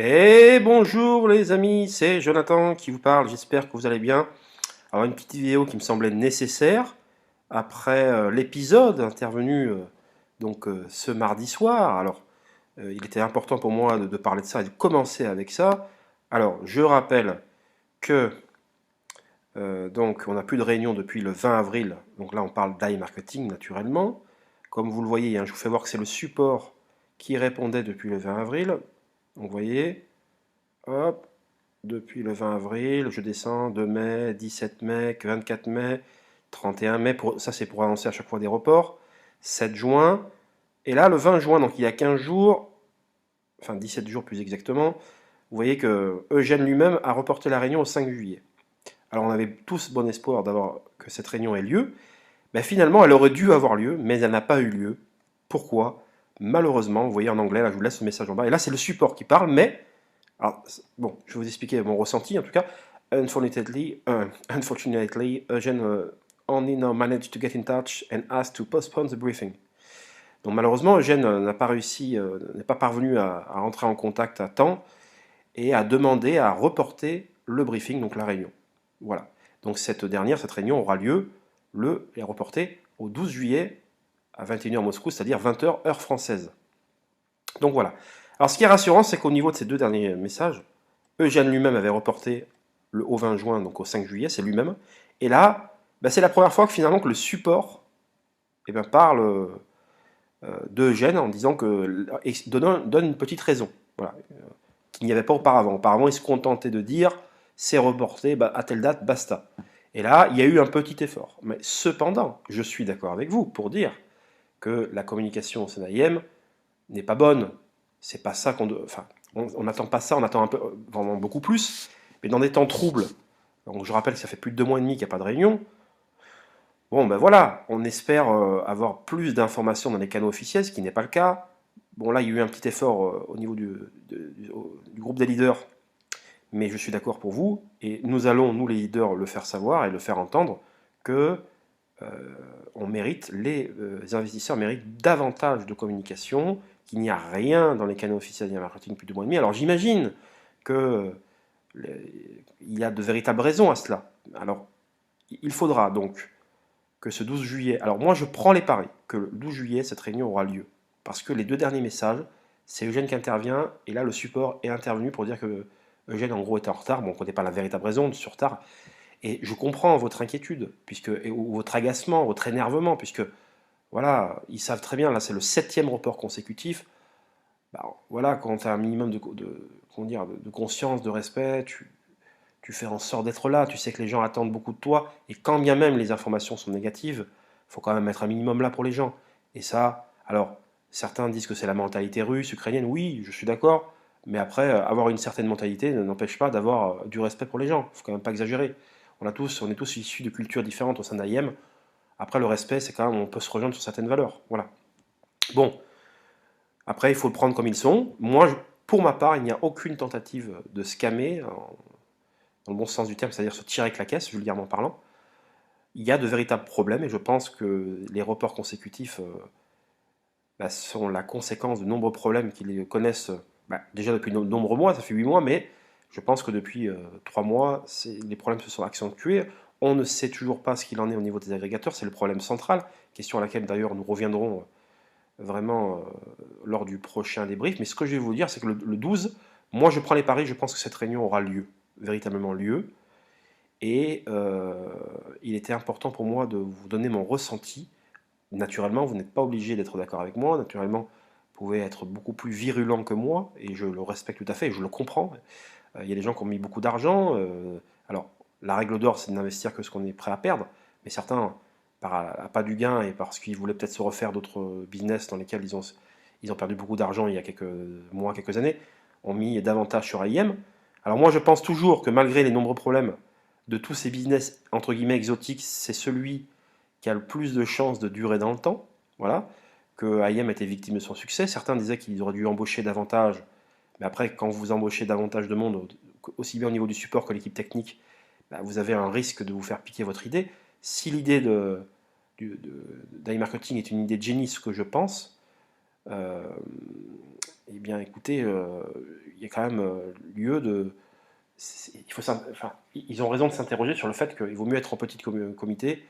Et bonjour les amis, c'est Jonathan qui vous parle, j'espère que vous allez bien. Alors une petite vidéo qui me semblait nécessaire après l'épisode intervenu ce mardi soir. Alors il était important pour moi de parler de ça et de commencer avec ça. Alors je rappelle que on n'a plus de réunion depuis le 20 avril, donc là on parle d'iMarketing naturellement. Comme vous le voyez, hein, je vous fais voir que c'est le support qui répondait depuis le 20 avril. Donc vous voyez, hop, depuis le 20 avril, je descends 2 mai, 17 mai, 24 mai, 31 mai, ça c'est pour annoncer à chaque fois des reports, 7 juin, et là le 20 juin, donc il y a 15 jours, enfin 17 jours plus exactement, vous voyez que Eugène lui-même a reporté la réunion au 5 juillet. Alors on avait tous bon espoir d'avoir que cette réunion ait lieu, mais finalement elle aurait dû avoir lieu, mais elle n'a pas eu lieu. Pourquoi? Malheureusement, vous voyez en anglais, là je vous laisse le message en bas, et là c'est le support qui parle, mais alors, bon, je vais vous expliquer mon ressenti en tout cas. Unfortunately, Eugene only now managed to get in touch and asked to postpone the briefing. Donc malheureusement, Eugène n'a pas réussi, n'est pas parvenu à rentrer en contact à temps et a demandé à reporter le briefing, donc la réunion. Voilà. Donc cette réunion aura lieu est reportée au 12 juillet à 21h Moscou, c'est-à-dire 20h heure française. Donc voilà. Alors ce qui est rassurant, c'est qu'au niveau de ces deux derniers messages, Eugène lui-même avait reporté au 20 juin, donc au 5 juillet, c'est lui-même. Et là, c'est la première fois que finalement que le support parle d'Eugène en disant donne une petite raison. Voilà. Qu'il n'y avait pas auparavant. Auparavant, il se contentait de dire c'est reporté à telle date, basta. Et là, il y a eu un petit effort. Mais cependant, je suis d'accord avec vous pour dire que la communication au CNIM n'est pas bonne. C'est pas ça qu'on doit. Enfin, on n'attend pas ça, on attend un peu, vraiment beaucoup plus. Mais dans des temps troubles, donc je rappelle que ça fait plus de 2 mois et demi qu'il n'y a pas de réunion. Bon, ben voilà, on espère avoir plus d'informations dans les canaux officiels, ce qui n'est pas le cas. Bon, là, il y a eu un petit effort au niveau du groupe des leaders, mais je suis d'accord pour vous, et nous allons, nous les leaders, le faire savoir et le faire entendre que on mérite, les investisseurs méritent davantage de communication, qu'il n'y a rien dans les canaux officiels de marketing depuis 2 mois et demi. Alors j'imagine que il y a de véritables raisons à cela. Alors il faudra donc que ce 12 juillet, alors moi je prends les paris que le 12 juillet cette réunion aura lieu, parce que les deux derniers messages, c'est Eugène qui intervient, et là le support est intervenu pour dire que Eugène en gros était en retard. Bon, on ne connaît pas la véritable raison de ce retard, et je comprends votre inquiétude, ou votre agacement, votre énervement, puisque voilà, ils savent très bien, là c'est le 7e report consécutif. Voilà, quand tu as un minimum de conscience, de respect, tu fais en sorte d'être là, tu sais que les gens attendent beaucoup de toi, et quand bien même les informations sont négatives, il faut quand même être un minimum là pour les gens. Et ça, alors, certains disent que c'est la mentalité russe, ukrainienne, oui, je suis d'accord, mais après, avoir une certaine mentalité n'empêche pas d'avoir du respect pour les gens, il faut quand même pas exagérer. On est tous issus de cultures différentes au sein d'IM. Après, le respect, c'est quand même, on peut se rejoindre sur certaines valeurs. Voilà. Bon, après, il faut le prendre comme ils sont. Moi, pour ma part, il n'y a aucune tentative de scammer, dans le bon sens du terme, c'est-à-dire se tirer avec la caisse, vulgairement parlant. Il y a de véritables problèmes et je pense que les reports consécutifs sont la conséquence de nombreux problèmes qu'ils connaissent déjà depuis de nombreux mois, ça fait 8 mois, mais je pense que depuis 3 mois, les problèmes se sont accentués. On ne sait toujours pas ce qu'il en est au niveau des agrégateurs, c'est le problème central, question à laquelle d'ailleurs nous reviendrons vraiment lors du prochain débrief. Mais ce que je vais vous dire, c'est que le 12, moi je prends les paris, je pense que cette réunion aura lieu, véritablement lieu. Et il était important pour moi de vous donner mon ressenti. Naturellement, vous n'êtes pas obligé d'être d'accord avec moi. Naturellement, vous pouvez être beaucoup plus virulent que moi, et je le respecte tout à fait, et je le comprends. Il y a des gens qui ont mis beaucoup d'argent. Alors, la règle d'or, c'est de n'investir que ce qu'on est prêt à perdre. Mais certains, par pas du gain et parce qu'ils voulaient peut-être se refaire d'autres business dans lesquels ils ont perdu beaucoup d'argent il y a quelques mois, quelques années, ont mis davantage sur AIM. Alors moi, je pense toujours que malgré les nombreux problèmes de tous ces business entre guillemets exotiques, c'est celui qui a le plus de chances de durer dans le temps. Voilà, que IM était victime de son succès. Certains disaient qu'il aurait dû embaucher davantage, mais après, quand vous embauchez davantage de monde, aussi bien au niveau du support que l'équipe technique, vous avez un risque de vous faire piquer votre idée. Si l'idée d'iMarketing est une idée de génie, ce que je pense, euh, eh bien écoutez, il y a quand même lieu de... enfin, ils ont raison de s'interroger sur le fait qu'il vaut mieux être en petit comité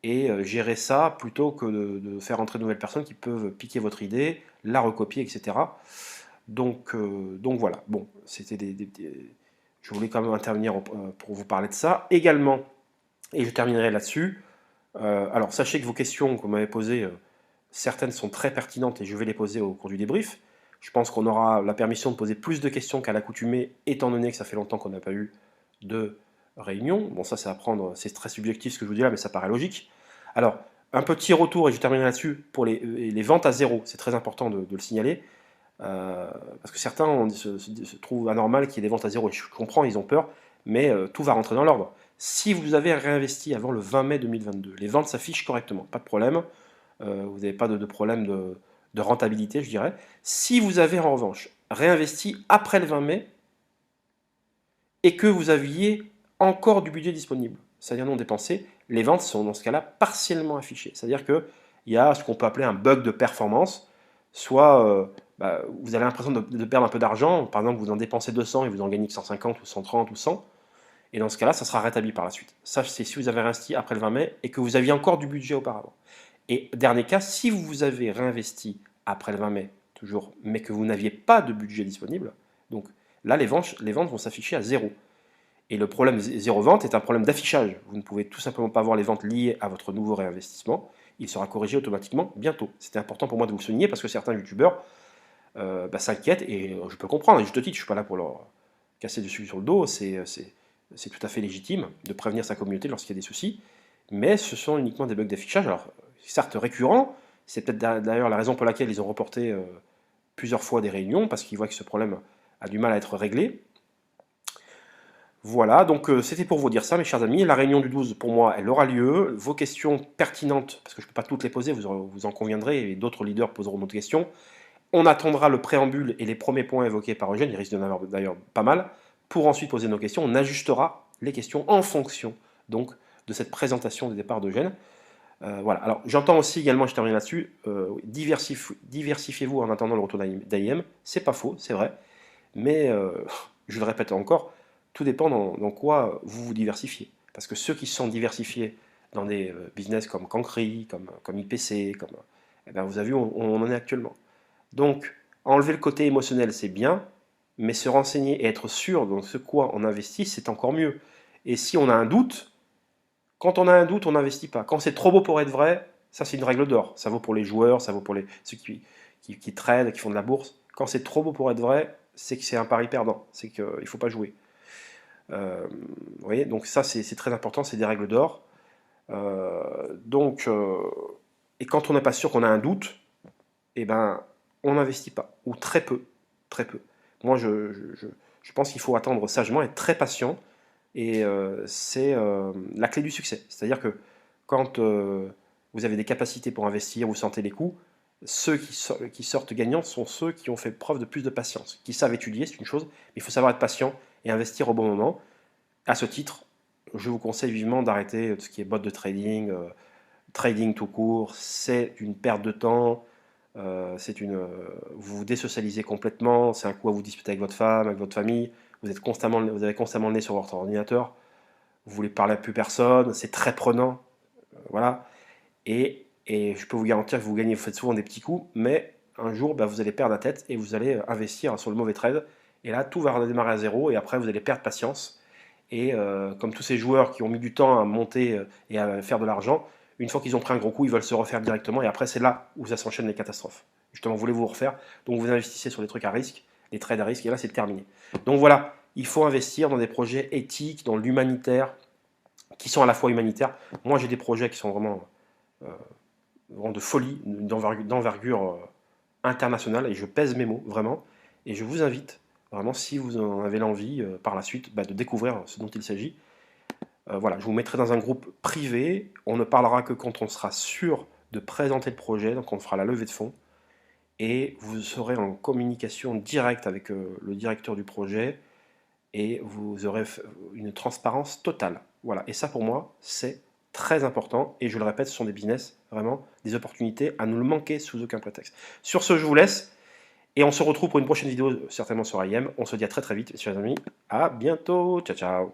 et gérer ça plutôt que de faire entrer de nouvelles personnes qui peuvent piquer votre idée, la recopier, etc. Donc voilà, bon, c'était je voulais quand même intervenir pour vous parler de ça. Également, et je terminerai là-dessus, alors sachez que vos questions que vous m'avez posées, certaines sont très pertinentes et je vais les poser au cours du débrief. Je pense qu'on aura la permission de poser plus de questions qu'à l'accoutumée, étant donné que ça fait longtemps qu'on n'a pas eu de réunion. Bon, ça, c'est à prendre, c'est très subjectif ce que je vous dis là, mais ça paraît logique. Alors, un petit retour, et je termine là-dessus, pour les ventes à zéro, c'est très important de le signaler, parce que certains se trouvent anormal qu'il y ait des ventes à zéro, et je comprends, ils ont peur, mais tout va rentrer dans l'ordre. Si vous avez réinvesti avant le 20 mai 2022, les ventes s'affichent correctement, pas de problème, vous n'avez pas de problème de rentabilité, je dirais. Si vous avez en revanche réinvesti après le 20 mai et que vous aviez encore du budget disponible, c'est-à-dire non dépensé, les ventes sont dans ce cas-là partiellement affichées. C'est-à-dire qu'il y a ce qu'on peut appeler un bug de performance, soit vous avez l'impression de perdre un peu d'argent, par exemple vous en dépensez 200 et vous en gagnez que 150 ou 130 ou 100, et dans ce cas-là, ça sera rétabli par la suite. Ça, c'est si vous avez investi après le 20 mai et que vous aviez encore du budget auparavant. Et dernier cas, si vous avez réinvesti après le 20 mai, toujours, mais que vous n'aviez pas de budget disponible, donc là, les ventes vont s'afficher à zéro. Et le problème zéro vente est un problème d'affichage. Vous ne pouvez tout simplement pas voir les ventes liées à votre nouveau réinvestissement. Il sera corrigé automatiquement bientôt. C'était important pour moi de vous le souligner parce que certains youtubeurs s'inquiètent et je peux comprendre. À juste titre, je ne suis pas là pour leur casser dessus sur le dos. C'est tout à fait légitime de prévenir sa communauté lorsqu'il y a des soucis. Mais ce sont uniquement des bugs d'affichage. Alors, certes récurrents, c'est peut-être d'ailleurs la raison pour laquelle ils ont reporté plusieurs fois des réunions parce qu'ils voient que ce problème a du mal à être réglé. Voilà, donc c'était pour vous dire ça, mes chers amis. La réunion du 12, pour moi, elle aura lieu. Vos questions pertinentes, parce que je ne peux pas toutes les poser, vous en conviendrez, et d'autres leaders poseront d'autres questions. On attendra le préambule et les premiers points évoqués par Eugène, il risque d'en avoir d'ailleurs pas mal, pour ensuite poser nos questions. On ajustera les questions en fonction donc de cette présentation des départs d'Eugène. Voilà, alors j'entends aussi également, je termine là-dessus, diversifiez-vous en attendant le retour d'AIM. C'est pas faux, c'est vrai, mais je le répète encore, tout dépend dans quoi vous vous diversifiez. Parce que ceux qui se sont diversifiés dans des business comme Cancri, comme IPC, eh ben vous avez vu, on en est actuellement. Donc, enlever le côté émotionnel, c'est bien, mais se renseigner et être sûr dans ce quoi on investit, c'est encore mieux. Et si on a un doute, quand on a un doute, on n'investit pas. Quand c'est trop beau pour être vrai, ça c'est une règle d'or. Ça vaut pour les joueurs, ça vaut pour ceux qui tradent, qui font de la bourse. Quand c'est trop beau pour être vrai, c'est que c'est un pari perdant. C'est qu'il ne faut pas jouer. Vous voyez, donc ça c'est très important, c'est des règles d'or. Et quand on n'est pas sûr qu'on a un doute, eh ben, on n'investit pas, ou très peu, très peu. Moi, je pense qu'il faut attendre sagement, être très patient, et c'est la clé du succès. C'est-à-dire que quand vous avez des capacités pour investir, vous sentez les coups, ceux qui sortent gagnants sont ceux qui ont fait preuve de plus de patience, qui savent étudier, c'est une chose, mais il faut savoir être patient et investir au bon moment. À ce titre, je vous conseille vivement d'arrêter tout ce qui est bot de trading, trading tout court, c'est une perte de temps, vous vous désocialisez complètement, c'est un coup à vous disputer avec votre femme, avec votre famille, vous avez constamment le nez sur votre ordinateur, vous voulez parler à plus personne, c'est très prenant, voilà. Et je peux vous garantir que vous faites souvent des petits coups, mais un jour, vous allez perdre la tête et vous allez investir sur le mauvais trade. Et là, tout va redémarrer à zéro et après, vous allez perdre patience. Et comme tous ces joueurs qui ont mis du temps à monter et à faire de l'argent, une fois qu'ils ont pris un gros coup, ils veulent se refaire directement. Et après, c'est là où ça s'enchaîne les catastrophes. Justement, voulez-vous refaire, donc vous investissez sur des trucs à risque, des trades à risque, et là, c'est terminé. Donc voilà, il faut investir dans des projets éthiques, dans l'humanitaire, qui sont à la fois humanitaires. Moi, j'ai des projets qui sont vraiment de folie, d'envergure internationale, et je pèse mes mots, vraiment. Et je vous invite, vraiment, si vous en avez l'envie, par la suite, de découvrir ce dont il s'agit. Voilà, je vous mettrai dans un groupe privé. On ne parlera que quand on sera sûr de présenter le projet, donc on fera la levée de fonds. Et vous serez en communication directe avec le directeur du projet et vous aurez une transparence totale. Voilà, et ça pour moi, c'est très important. Et je le répète, ce sont des business, vraiment, des opportunités à ne le manquer sous aucun prétexte. Sur ce, je vous laisse. Et on se retrouve pour une prochaine vidéo, certainement sur IM. On se dit à très très vite, chers amis. À bientôt. Ciao, ciao.